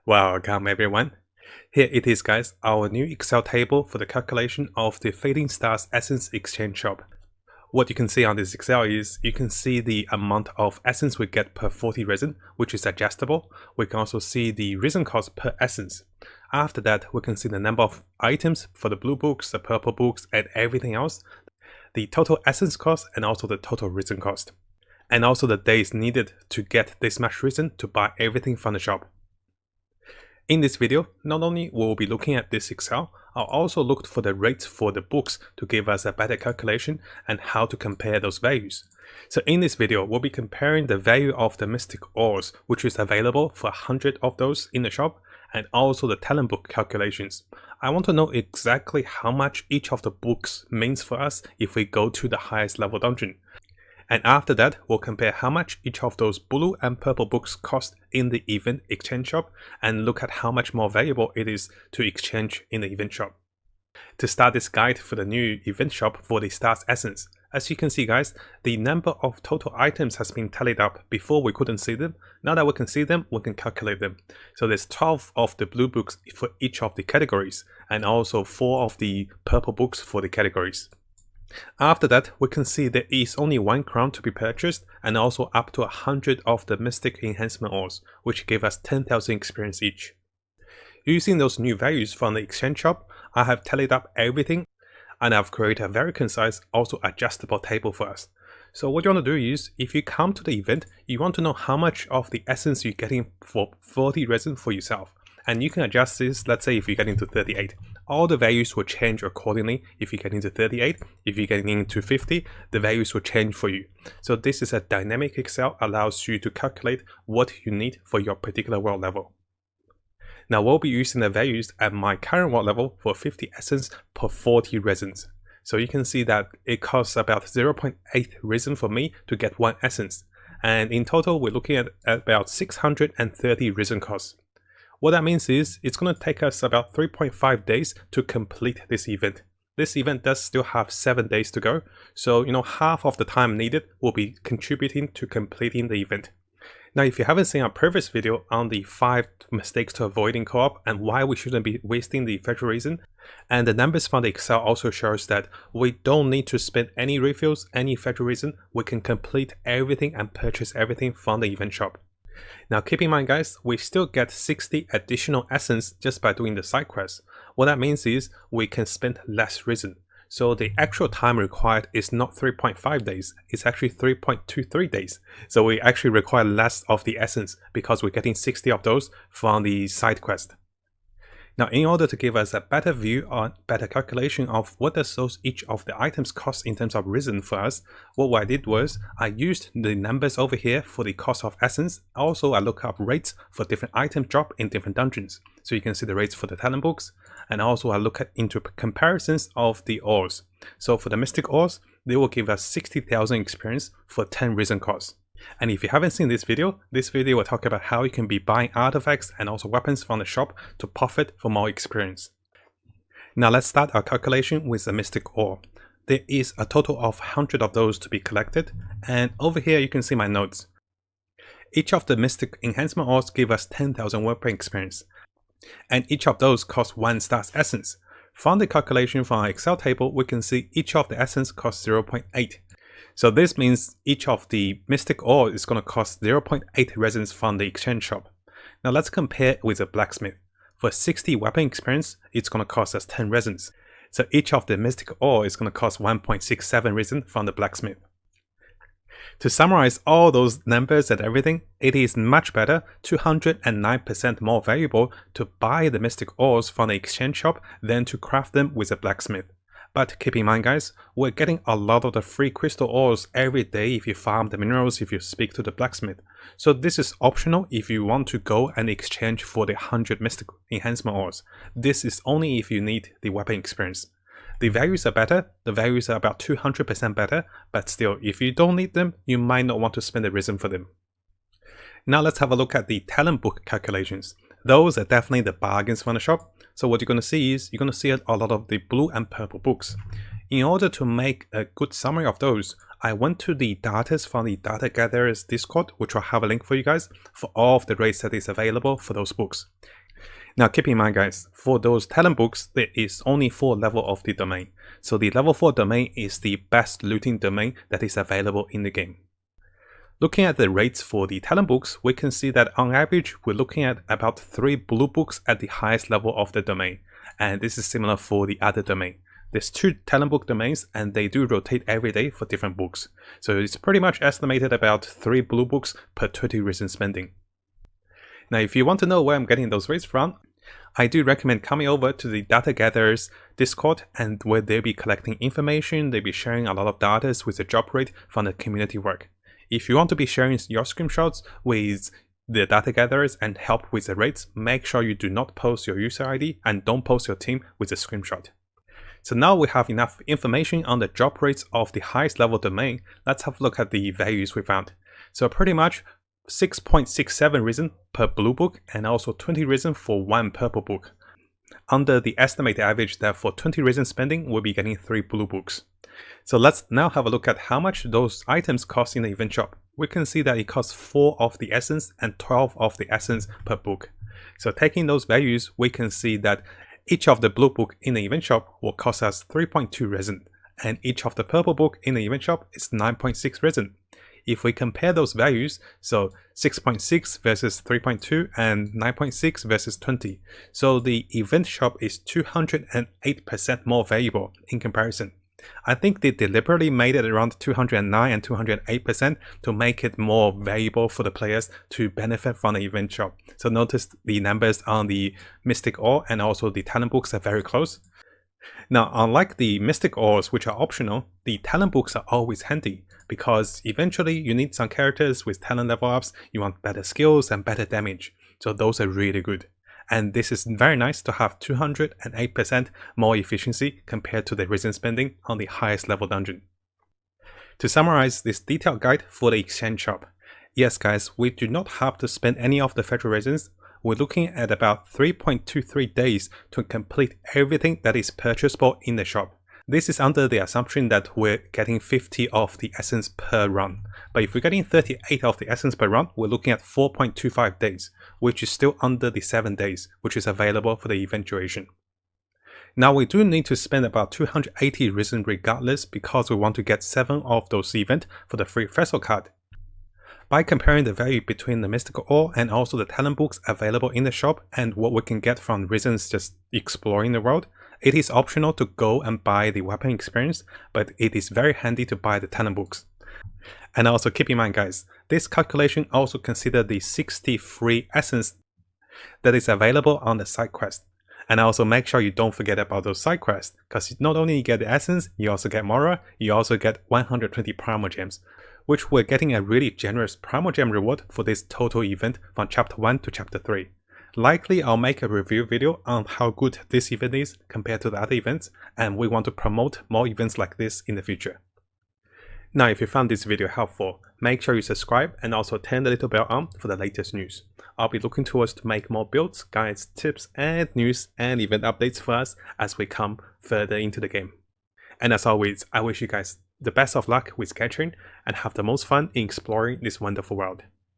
Welcome everyone. Here it is guys, our new Excel table for the calculation of the Fading Stars Essence Exchange Shop. What you can see on this Excel is you can see the amount of essence we get per 40 resin, which is adjustable. We can also see the resin cost per essence. After that, we can see the number of items for the blue books, the purple books, and everything else, the total essence cost, and also the total resin cost. And also the days needed to get this much resin to buy everything from the shop. In this video, not only will we be looking at this Excel, I'll also look for the rates for the books to give us a better calculation and how to compare those values. So in this video, we'll be comparing the value of the Mystic Ores, which is available for 100 of those in the shop, and also the talent book calculations. I want to know exactly how much each of the books means for us if we go to the highest level dungeon. And after that, we'll compare how much each of those blue and purple books cost in the event exchange shop and look at how much more valuable it is to exchange in the event shop. To start this guide for the new event shop for the Stars Essence, as you can see guys, the number of total items has been tallied up. Before we couldn't see them. Now that we can see them, we can calculate them. So there's 12 of the blue books for each of the categories and also 4 of the purple books for the categories. After that, we can see there is only 1 crown to be purchased and also up to 100 of the Mystic Enhancement Ores, which give us 10,000 experience each. Using those new values from the exchange shop, I have tallied up everything and I've created a very concise, also adjustable table for us. So what you want to do is, if you come to the event, you want to know how much of the essence you're getting for 40 resin for yourself. And you can adjust this, let's say if you get into 38. All the values will change accordingly. If you get into 38, if you're getting into 50, the values will change for you. So this is a dynamic Excel, allows you to calculate what you need for your particular world level. Now we'll be using the values at my current world level for 50 essence per 40 resins. So you can see that it costs about 0.8 resin for me to get 1 essence. And in total, we're looking at about 630 resin costs. What that means is it's going to take us about 3.5 days to complete this event. This event does still have 7 days to go, so half of the time needed will be contributing to completing the event. Now if you haven't seen our previous video on the 5 mistakes to avoid in co-op and why we shouldn't be wasting the Fischl resin, and the numbers from the Excel also shows that we don't need to spend any refills, any Fischl resin, we can complete everything and purchase everything from the event shop. Now keep in mind guys, we still get 60 additional essence just by doing the side quests. What that means is we can spend less resin. So the actual time required is not 3.5 days, it's actually 3.23 days. So we actually require less of the essence because we're getting 60 of those from the side quest. Now in order to give us a better view or better calculation of what does each of the items cost in terms of resin for us, what I did was I used the numbers over here for the cost of essence. Also I look up rates for different item drop in different dungeons. So you can see the rates for the talent books, and also I look into comparisons of the ores. So for the Mystic Ores, they will give us 60,000 experience for 10 resin costs. And if you haven't seen this video will talk about how you can be buying artifacts and also weapons from the shop to profit for more experience. Now let's start our calculation with the Mystic Ore. There is a total of 100 of those to be collected, and over here you can see my notes. Each of the Mystic Enhancement Ores give us 10,000 weapon experience, and each of those costs 1 Stars Essence. From the calculation from our Excel table, we can see each of the essence costs 0.8. So this means each of the Mystic Ore is going to cost 0.8 resins from the exchange shop. Now let's compare with a blacksmith. For 60 weapon experience, it's going to cost us 10 resins. So each of the Mystic Ore is going to cost 1.67 resin from the blacksmith. To summarize all those numbers and everything, it is much better, 209% more valuable to buy the Mystic Ores from the exchange shop than to craft them with a blacksmith. But keep in mind guys, we're getting a lot of the free crystal ores every day if you farm the minerals, if you speak to the blacksmith. So this is optional if you want to go and exchange for the 100 Mystic Enhancement Ores. This is only if you need the weapon experience. The values are better, the values are about 200% better, but still if you don't need them, you might not want to spend the resin for them. Now let's have a look at the talent book calculations. Those are definitely the bargains from the shop. So what you're going to see is, you're going to see a lot of the blue and purple books. In order to make a good summary of those, I went to the data from the Data Gatherers Discord, which I'll have a link for you guys, for all of the rates that is available for those books. Now keep in mind guys, for those talent books, there is only 4 levels of the domain. So the level 4 domain is the best looting domain that is available in the game. Looking at the rates for the talent books, we can see that on average, we're looking at about 3 blue books at the highest level of the domain. And this is similar for the other domain. There's 2 talent book domains and they do rotate every day for different books. So it's pretty much estimated about 3 blue books per 20 resin spending. Now if you want to know where I'm getting those rates from, I do recommend coming over to the Data Gatherers Discord, and where they'll be collecting information, they'll be sharing a lot of data with the job rate from the community work. If you want to be sharing your screenshots with the data gatherers and help with the rates, make sure you do not post your user ID and don't post your team with a screenshot. So now we have enough information on the job rates of the highest level domain. Let's have a look at the values we found. So pretty much 6.67 resin per blue book and also 20 resin for 1 purple book. Under the estimated average that for 20 resin spending, we'll be getting 3 blue books. So let's now have a look at how much those items cost in the event shop. We can see that it costs 4 of the essence and 12 of the essence per book. So taking those values, we can see that each of the blue book in the event shop will cost us 3.2 resin, and each of the purple book in the event shop is 9.6 resin. If we compare those values, so 6.6 versus 3.2 and 9.6 versus 20, so the event shop is 208% more valuable in comparison. I think they deliberately made it around 209 and 208% to make it more valuable for the players to benefit from the event shop. So notice the numbers on the Mystic Ore and also the talent books are very close. Now, unlike the Mystic Ores, which are optional, the talent books are always handy, because eventually you need some characters with talent level ups, you want better skills and better damage. So those are really good. And this is very nice to have 208% more efficiency compared to the resin spending on the highest level dungeon. To summarize this detailed guide for the exchange shop, yes guys, we do not have to spend any of the federal resins. We're looking at about 3.23 days to complete everything that is purchasable in the shop. This is under the assumption that we're getting 50 of the essence per run. But if we're getting 38 of the essence per run, we're looking at 4.25 days, which is still under the 7 days, which is available for the event duration. Now we do need to spend about 280 resin regardless, because we want to get 7 of those events for the free vessel card. By comparing the value between the mystical ore and also the talent books available in the shop and what we can get from reasons just exploring the world, it is optional to go and buy the weapon experience, but it is very handy to buy the talent books. And also keep in mind guys, this calculation also considers the 60 free essence that is available on the side quest. And also make sure you don't forget about those side quests, because not only you get the essence, you also get Mora, you also get 120 Primal Gems, which we're getting a really generous Primal Gem reward for this total event from Chapter 1 to Chapter 3. Likely I'll make a review video on how good this event is compared to the other events, and we want to promote more events like this in the future. Now if you found this video helpful, make sure you subscribe and also turn the little bell on for the latest news. I'll be looking towards to make more builds, guides, tips and news and event updates for us as we come further into the game. And as always, I wish you guys the best of luck with Genshin and have the most fun in exploring this wonderful world.